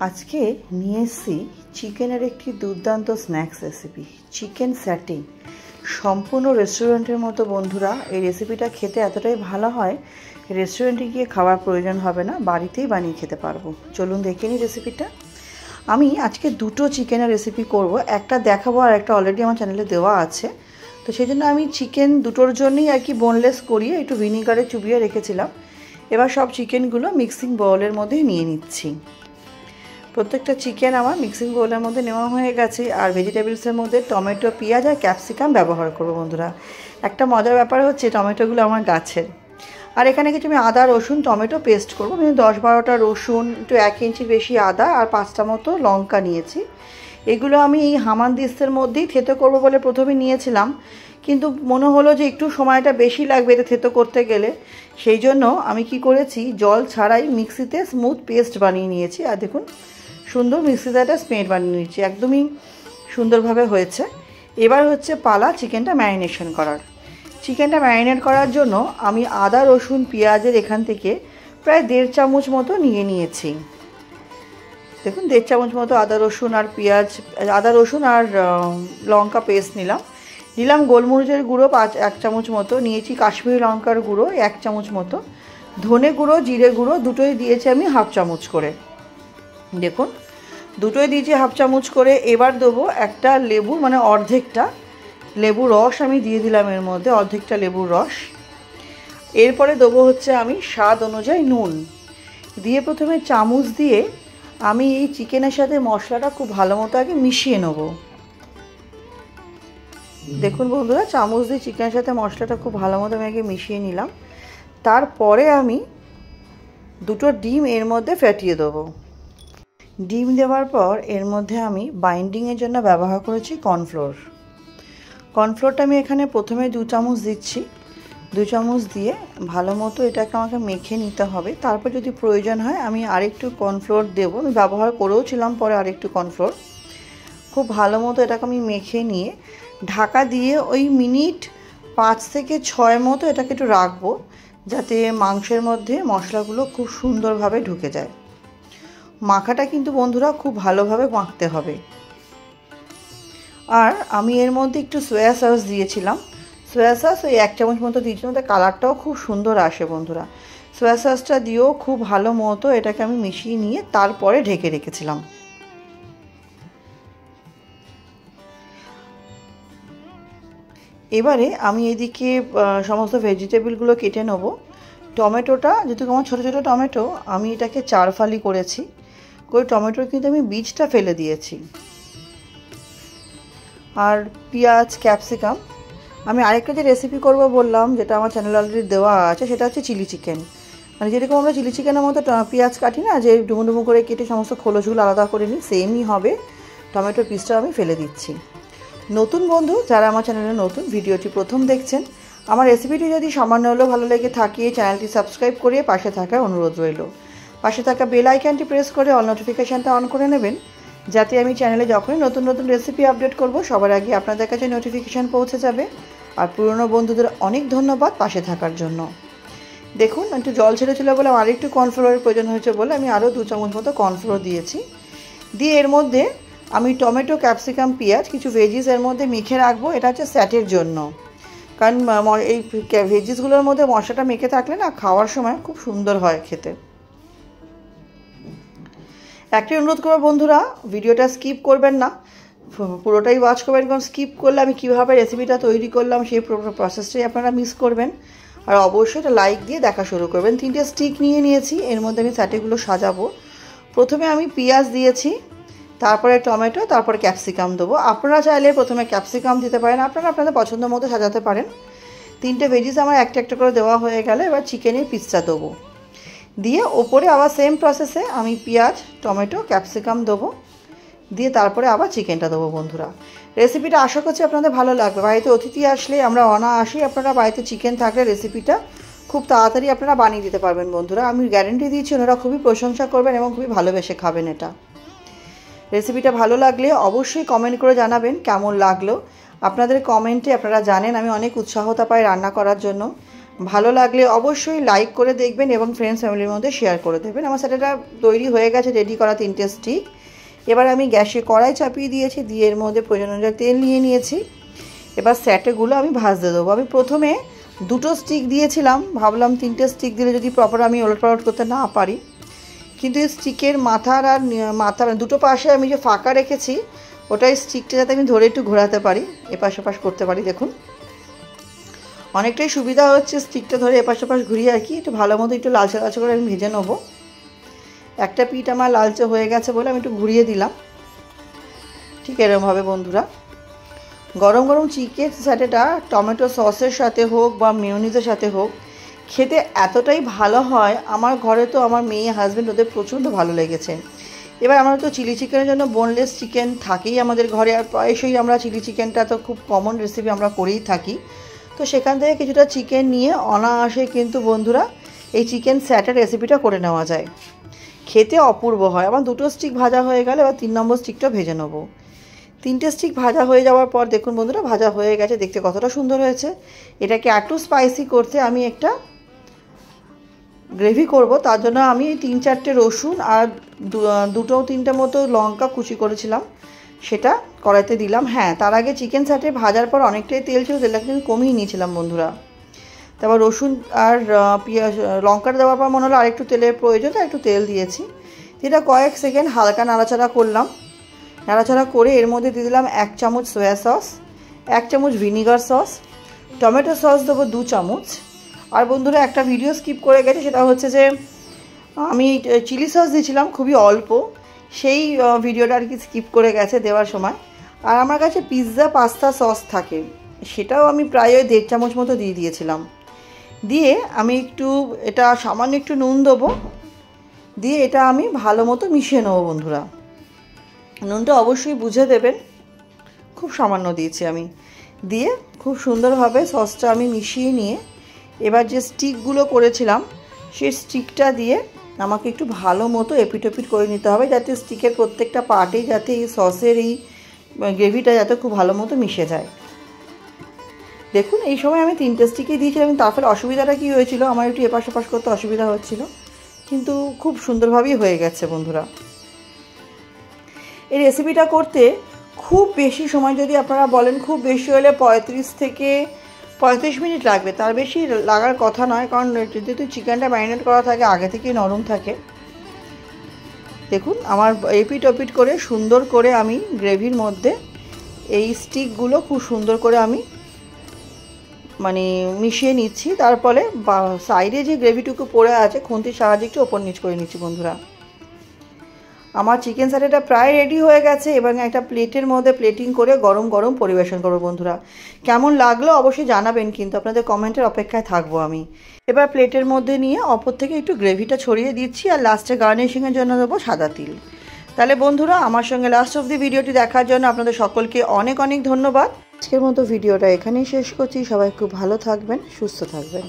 আজকে নিয়ে এসেছি চিকেনের একটি দুর্দান্ত স্ন্যাক্স রেসিপি, চিকেন স্যাটে। সম্পূর্ণ রেস্টুরেন্টের মতো বন্ধুরা। এই রেসিপিটা খেতে এতটাই ভালো হয়, রেস্টুরেন্টে গিয়ে খাওয়ার প্রয়োজন হবে না, বাড়িতেই বানিয়ে খেতে পারবো। চলুন দেখে নিই রেসিপিটা। আমি আজকে দুটো চিকেনের রেসিপি করব, একটা দেখাবো আর একটা অলরেডি আমার চ্যানেলে দেওয়া আছে। তো সেই জন্য আমি চিকেন দুটোর জন্যই আর কি বোনলেস করিয়ে একটু ভিনিগারে চুবিয়ে রেখেছিলাম। এবার সব চিকেনগুলো মিক্সিং বাউলের মধ্যে নিয়ে নিচ্ছি। প্রত্যেকটা চিকেন আমার মিক্সিং বোলের মধ্যে নেওয়া হয়ে গেছে। আর ভেজিটেবলসের মধ্যে টমেটো, পেঁয়াজ আর ক্যাপসিকাম ব্যবহার করবো বন্ধুরা। একটা মজার ব্যাপার হচ্ছে টমেটোগুলো আমার গাছের। আর এখানে কিছু আমি আদা, রসুন, টমেটো পেস্ট করবো। আমি 10-12টা রসুন, একটু 1 ইঞ্চি বেশি আদা আর 5টা মতো লঙ্কা নিয়েছি। এগুলো আমি এই হামানদিস্তের মধ্যেই থেতো করবো বলে প্রথমে নিয়েছিলাম, কিন্তু মনে হলো যে একটু সময়টা বেশি লাগবে এটা থেতো করতে গেলে। সেই জন্য আমি কি করেছি, জল ছাড়াই মিক্সিতে স্মুথ পেস্ট বানিয়ে নিয়েছি। আর দেখুন সুন্দর মিক্সিতে একটা স্মেট বানিয়ে নিয়েছি, একদমই সুন্দরভাবে হয়েছে। এবার হচ্ছে পালা চিকেনটা ম্যারিনেশন করার। চিকেনটা ম্যারিনেট করার জন্য আমি আদা, রসুন, পেঁয়াজের এখান থেকে প্রায় 1.5 চামচ মতো নিয়ে নিয়েছি। দেখুন 1.5 চামচ মতো আদা রসুন আর লঙ্কা পেস্ট নিলাম গোলমরিচের গুঁড়ো 1 চামচ মতো নিয়েছি, কাশ্মীরি লঙ্কার গুঁড়ো 1 চামচ মতো, ধনে গুঁড়ো, জিরে গুঁড়ো দুটোই দিয়েছি আমি 1/2 চামচ করে। দেখুন দুটোই দিয়েছি 1/2 চামচ করে। এবার দেবো একটা লেবুর মানে অর্ধেকটা লেবুর রস আমি দিয়ে দিলাম এর মধ্যে, অর্ধেকটা লেবুর রস। এরপরে দেবো হচ্ছে আমি স্বাদ অনুযায়ী নুন দিয়ে প্রথমে চামচ দিয়ে আমি এই চিকেনের সাথে মশলাটা খুব ভালো মতো আগে মিশিয়ে নেব। দেখুন বন্ধুরা, চামচ দিয়ে চিকেনের সাথে মশলাটা খুব ভালো মতো আমি আগে মিশিয়ে নিলাম। তারপরে আমি দুটো ডিম এর মধ্যে ফেটিয়ে দেবো। ডিম দেওয়ার পর এর মধ্যে আমি বাইন্ডিংয়ের জন্য ব্যবহার করেছি কর্নফ্লোর। কর্নফ্লোরটা আমি এখানে প্রথমে 2 চামচ দিচ্ছি। 2 চামচ দিয়ে ভালো মতো এটাকে আমাকে মেখে নিতে হবে। তারপর যদি প্রয়োজন হয় আমি আরেকটু কর্নফ্লোর দেবো, আমি ব্যবহার করেও ছিলাম পরে আরেকটু কর্নফ্লোর। খুব ভালো মতো এটাকে আমি মেখে নিয়ে ঢাকা দিয়ে ওই মিনিট 5 থেকে 6 মতো এটাকে একটু রাখবো, যাতে মাংসের মধ্যে মশলাগুলো খুব সুন্দরভাবে ঢুকে যায়। মাখাটা কিন্তু বন্ধুরা খুব ভালোভাবে মাখতে হবে। আর আমি এর মধ্যে একটু সয়া সস দিয়েছিলাম। সয়া সস ওই 1 চামচ মতো দিয়েছিলাম, তাতে কালারটাও খুব সুন্দর আসে বন্ধুরা। সয়া সসটা দিয়েও খুব ভালো মতো এটাকে আমি মিশিয়ে নিয়ে তারপরে ঢেকে রেখেছিলাম। এবারে আমি এদিকে সমস্ত ভেজিটেবলগুলো কেটে নেব। টমেটোটা যেহেতু আমার ছোটো ছোটো টমেটো, আমি এটাকে 4 ফালি করেছি। টমেটোর কিন্তু আমি বীজটা ফেলে দিয়েছি। আর পেঁয়াজ, ক্যাপসিকাম। আমি আরেকটা যে রেসিপি করব বললাম, যেটা আমার চ্যানেলে অলরেডি দেওয়া আছে, সেটা হচ্ছে চিলি চিকেন। মানে যেরকম আমরা চিলি চিকেনের মতো পেঁয়াজ কাটি না, যে ডুমো ডুমো করে কেটে সমস্ত খোলসগুলো আলাদা করে নিই, সেমই হবে। টমেটোর পিসটা আমি ফেলে দিচ্ছি। নতুন বন্ধু যারা আমার চ্যানেলে নতুন, ভিডিওটি প্রথম দেখছেন, আমার রেসিপিটি যদি সামান্য হলেও ভালো লেগে থাকে চ্যানেলটি সাবস্ক্রাইব করে পাশে থাকার অনুরোধ রইল। পাশে থাকা বেল আইকনটি প্রেস করে অল নোটিফিকেশানটা অন করে নেবেন, যাতে আমি চ্যানেলে যখনই নতুন নতুন রেসিপি আপডেট করব সবার আগে আপনাদের কাছে নোটিফিকেশান পৌঁছে যাবে। আর পুরনো বন্ধুদের অনেক ধন্যবাদ পাশে থাকার জন্য। দেখুন একটু জল ছেড়েছিল বলে আমার একটু কর্নফ্লোরের প্রয়োজন হয়েছে বলে আমি আরও 2 চামচ মতো কর্নফ্লোর দিয়েছি। দিয়ে এর মধ্যে আমি টমেটো, ক্যাপসিকাম, পেঁয়াজ কিছু ভেজিস এর মধ্যে মেখে রাখবো। এটা হচ্ছে স্যাটের জন্য, কারণ এই ভেজিসগুলোর মধ্যে মশলাটা মেখে থাকলে না খাওয়ার সময় খুব সুন্দর হয় খেতে। একটাই অনুরোধ করবো বন্ধুরা, ভিডিওটা স্কিপ করবেন না, পুরোটাই ওয়াচ করবেন, কারণ স্কিপ করলে আমি কীভাবে রেসিপিটা তৈরি করলাম সেই প্রসেসটাই আপনারা মিস করবেন। আর অবশ্যই এটা লাইক দিয়ে দেখা শুরু করবেন। 3টে স্টিক নিয়ে নিয়েছি, এর মধ্যে আমি স্যাটেগুলো সাজাবো। প্রথমে আমি পেঁয়াজ দিয়েছি, তারপরে টমেটো, তারপরে ক্যাপসিকাম দেবো। আপনারা চাইলে প্রথমে ক্যাপসিকাম দিতে পারেন, আপনারা আপনাদের পছন্দ মতো সাজাতে পারেন। 3টে ভেজিস আমার একটা একটা করে দেওয়া হয়ে গেলে এবার চিকেনের পিসটা দেবো। দিয়ে ওপরে আবার সেম প্রসেসে আমি পেঁয়াজ, টমেটো, ক্যাপসিকাম দেবো, দিয়ে তারপরে আবার চিকেনটা দেবো। বন্ধুরা রেসিপিটা আশা করছি আপনাদের ভালো লাগবে। বাড়িতে অতিথি আসলে আমরা অনায়াসে আপনারা বাড়িতে চিকেন থাকলে রেসিপিটা খুব তাড়াতাড়ি আপনারা বানিয়ে দিতে পারবেন বন্ধুরা। আমি গ্যারেন্টি দিচ্ছি ওনারা খুবই প্রশংসা করবেন এবং খুবই ভালোবেসে খাবেন এটা। রেসিপিটা ভালো লাগলে অবশ্যই কমেন্ট করে জানাবেন কেমন লাগলো। আপনাদের কমেন্টে আপনারা জানেন আমি অনেক উৎসাহতা পাই রান্না করার জন্য। ভালো লাগলে অবশ্যই লাইক করে দেখবেন এবং ফ্রেন্ডস ফ্যামিলির মধ্যে শেয়ার করে দেবেন। আমার স্যাটেটা তৈরি হয়ে গেছে, রেডি করা 3টে স্টিক। এবার আমি গ্যাসে কড়াই চাপিয়ে দিয়েছি, দিয়ে এর মধ্যে প্রয়োজন অনুযায়ী তেল নিয়ে নিয়েছি। এবার স্যাটেগুলো আমি ভাজতে দেবো। আমি প্রথমে 2টো স্টিক দিয়েছিলাম, ভাবলাম 3টে স্টিক দিলে যদি প্রপার আমি ওলটপালট করতে না পারি, কিন্তু এই স্টিকের মাথার আর মাথার 2টো পাশে আমি যে ফাঁকা রেখেছি ওটাই স্টিকটা যাতে আমি ধরে একটু ঘোরাতে পারি, এপাশ ওপাশ করতে পারি। দেখুন অনেকটাই সুবিধা হচ্ছে স্টিকটা ধরে এপাশ ওপাশ ঘুরিয়ে আর কি একটু ভালো মতো একটু লালচে লালচে করে আমি ভেজে নেবো। একটা পিঠ আমার লালচে হয়ে গেছে বলে আমি একটু ঘুরিয়ে দিলাম। ঠিক এরকমভাবে বন্ধুরা গরম গরম চিকেন স্যাটেটা টমেটো সসের সাথে হোক বা মেয়োনিজের সাথে হোক খেতে এতটাই ভালো হয়। আমার ঘরে তো আমার মেয়ে হাজব্যান্ড ওদের প্রচণ্ড ভালো লেগেছে। এবার আমরা তো চিলি চিকেনের জন্য বোনলেস চিকেন থাকেই আমাদের ঘরে, আর প্রায়শই আমরা চিলি চিকেনটা তো খুব কমন রেসিপি আমরা করেই থাকি। তো সেখান থেকে কিছুটা চিকেন নিয়ে অনায়াসে কিন্তু বন্ধুরা এই চিকেন স্যাটের রেসিপিটা করে নেওয়া যায়, খেতে অপূর্ব হয়। আমার 2টো স্টিক ভাজা হয়ে গেলে এবার 3 নম্বর স্টিকটা ভেজে নেবো। 3টে স্টিক ভাজা হয়ে যাওয়ার পর দেখুন বন্ধুরা ভাজা হয়ে গেছে, দেখতে কতটা সুন্দর হয়েছে। এটাকে একটু স্পাইসি করতে আমি একটা গ্রেভি করব, তার জন্য আমি 3-4টে রসুন আর 2-3টে মতো লঙ্কা কুচি করেছিলাম, সেটা কড়াইতে দিলাম। হ্যাঁ, তার আগে চিকেন স্যাটে ভাজার পর অনেকটাই তেল ছিল, তেলটা কিন্তু কমিয়ে নিয়েছিলাম বন্ধুরা। তারপর রসুন আর পেঁয়াজ লঙ্কাটা দেওয়ার পর মনে হলো আরেকটু তেলের প্রয়োজন, তাই একটু তেল দিয়েছি। এটা কয়েক সেকেন্ড হালকা নাড়াচাড়া করলাম। নাড়াচাড়া করে এর মধ্যে দিয়ে দিলাম 1 চামচ সয়া সস, 1 চামচ ভিনিগার সস, টমেটো সস দেবো 2 চামচ। আর বন্ধুরা একটা ভিডিও স্কিপ করে গেছে, সেটা হচ্ছে যে আমি চিলি সস দিয়েছিলাম খুবই অল্প, সেই ভিডিওটা আর কি স্কিপ করে গেছে দেওয়ার সময়। আর আমার কাছে পিৎজা পাস্তা সস থাকে, সেটাও আমি প্রায় 1.5 চামচ মতো দিয়ে দিয়েছিলাম। দিয়ে আমি একটু এটা সামান্য একটু নুন দেবো, দিয়ে এটা আমি ভালো মতো মিশিয়ে নেবো বন্ধুরা। নুনটা অবশ্যই বুঝে দেবেন, খুব সামান্য দিয়েছি আমি। দিয়ে খুব সুন্দরভাবে সসটা আমি মিশিয়ে নিয়ে এবার যে স্টিকগুলো করেছিলাম সেই স্টিকটা দিয়ে আমাকে একটু ভালো মতো এপিটোপিট করে নিতে হবে, যাতে স্টিকের প্রত্যেকটা পার্টেই যাতে এই সসের এই গ্রেভিটা যাতে খুব ভালো মতো মিশে যায়। দেখুন এই সময় আমি 3টে স্টিকই দিয়েছিলাম, তার ফলে অসুবিধাটা কী হয়েছিল, আমার একটু এপাশ ওপাশ করতে অসুবিধা হচ্ছিল, কিন্তু খুব সুন্দরভাবেই হয়ে গেছে বন্ধুরা। এই রেসিপিটা করতে খুব বেশি সময় যদি আপনারা বলেন, খুব বেশি হলে 35 থেকে 35 মিনিট লাগবে, তার বেশি লাগার কথা নয়, কারণ যেহেতু চিকেনটা ম্যারিনেট করা থাকে আগে থেকেই নরম থাকে। দেখুন আমার এপিট ওপিট করে সুন্দর করে আমি গ্রেভির মধ্যে এই স্টিকগুলো খুব সুন্দর করে আমি মানে মিশিয়ে নিচ্ছি। তারপরে সাইডে যে গ্রেভিটুকু পড়ে আছে খুন্তির সাহায্যে একটু ওপর নিচ করে নিচ্ছি বন্ধুরা। আমার চিকেন স্যাটেটা প্রায় রেডি হয়ে গেছে এবং একটা প্লেটের মধ্যে প্লেটিং করে গরম গরম পরিবেশন করবো বন্ধুরা। কেমন লাগলো অবশ্যই জানাবেন, কিন্তু আপনাদের কমেন্টের অপেক্ষায় থাকবো আমি। এবার প্লেটের মধ্যে নিয়ে অপর থেকে একটু গ্রেভিটা ছড়িয়ে দিচ্ছি, আর লাস্টে গার্নিশিংয়ের জন্য দেবো সাদা তিল। তাহলে বন্ধুরা আমার সঙ্গে লাস্ট অব দি ভিডিওটি দেখার জন্য আপনাদের সকলকে অনেক অনেক ধন্যবাদ। আজকের মতো ভিডিওটা এখানেই শেষ করছি। সবাই খুব ভালো থাকবেন, সুস্থ থাকবেন।